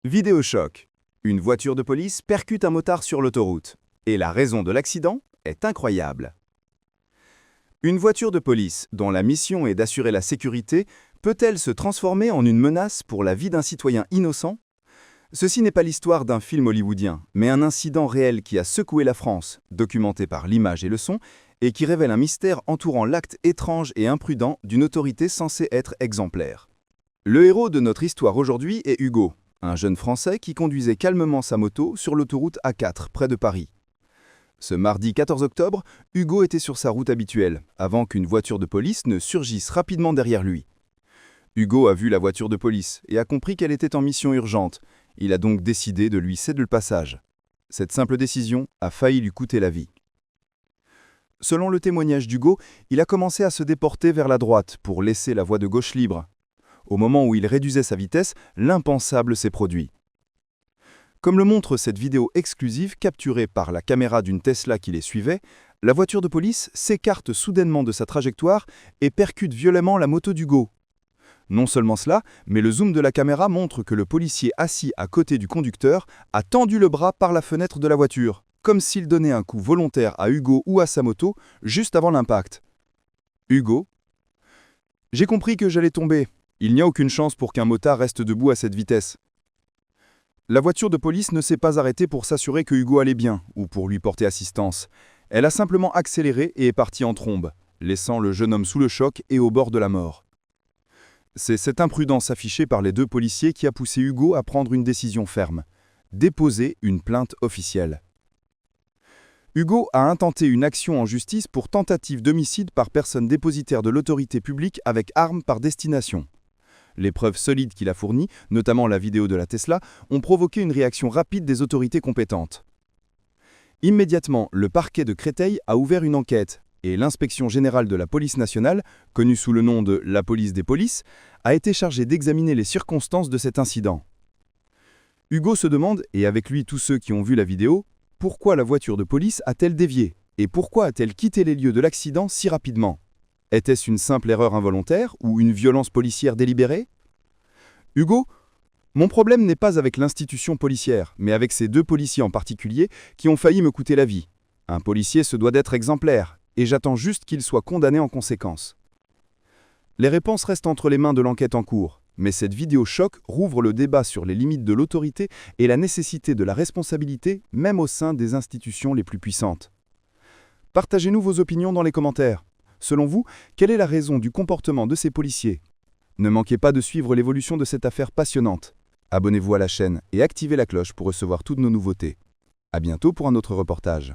Vidéochoc. Une voiture de police percute un motard sur l'autoroute. Et la raison de l'accident est incroyable. Une voiture de police, dont la mission est d'assurer la sécurité, peut-elle se transformer en une menace pour la vie d'un citoyen innocent? Ceci n'est pas l'histoire d'un film hollywoodien, mais un incident réel qui a secoué la France, documenté par l'image et le son, et qui révèle un mystère entourant l'acte étrange et imprudent d'une autorité censée être exemplaire. Le héros de notre histoire aujourd'hui est Hugo, un jeune Français qui conduisait calmement sa moto sur l'autoroute A4, près de Paris. Ce mardi 14 octobre, Hugo était sur sa route habituelle, avant qu'une voiture de police ne surgisse rapidement derrière lui. Hugo a vu la voiture de police et a compris qu'elle était en mission urgente. Il a donc décidé de lui céder le passage. Cette simple décision a failli lui coûter la vie. Selon le témoignage d'Hugo, il a commencé à se déporter vers la droite pour laisser la voie de gauche libre. Au moment où il réduisait sa vitesse, l'impensable s'est produit. Comme le montre cette vidéo exclusive capturée par la caméra d'une Tesla qui les suivait, la voiture de police s'écarte soudainement de sa trajectoire et percute violemment la moto d'Hugo. Non seulement cela, mais le zoom de la caméra montre que le policier assis à côté du conducteur a tendu le bras par la fenêtre de la voiture, comme s'il donnait un coup volontaire à Hugo ou à sa moto juste avant l'impact. Hugo: « J'ai compris que j'allais tomber. Il n'y a aucune chance pour qu'un motard reste debout à cette vitesse. » La voiture de police ne s'est pas arrêtée pour s'assurer que Hugo allait bien ou pour lui porter assistance. Elle a simplement accéléré et est partie en trombe, laissant le jeune homme sous le choc et au bord de la mort. C'est cette imprudence affichée par les deux policiers qui a poussé Hugo à prendre une décision ferme: déposer une plainte officielle. Hugo a intenté une action en justice pour tentative d'homicide par personne dépositaire de l'autorité publique avec arme par destination. Les preuves solides qu'il a fournies, notamment la vidéo de la Tesla, ont provoqué une réaction rapide des autorités compétentes. Immédiatement, le parquet de Créteil a ouvert une enquête et l'inspection générale de la police nationale, connue sous le nom de la police des polices, a été chargée d'examiner les circonstances de cet incident. Hugo se demande, et avec lui tous ceux qui ont vu la vidéo, pourquoi la voiture de police a-t-elle dévié et pourquoi a-t-elle quitté les lieux de l'accident si rapidement? Était-ce une simple erreur involontaire ou une violence policière délibérée? Hugo: « Mon problème n'est pas avec l'institution policière, mais avec ces deux policiers en particulier qui ont failli me coûter la vie. Un policier se doit d'être exemplaire, et j'attends juste qu'il soit condamné en conséquence. » Les réponses restent entre les mains de l'enquête en cours, mais cette vidéo choc rouvre le débat sur les limites de l'autorité et la nécessité de la responsabilité, même au sein des institutions les plus puissantes. Partagez-nous vos opinions dans les commentaires. Selon vous, quelle est la raison du comportement de ces policiers? Ne manquez pas de suivre l'évolution de cette affaire passionnante. Abonnez-vous à la chaîne et activez la cloche pour recevoir toutes nos nouveautés. À bientôt pour un autre reportage.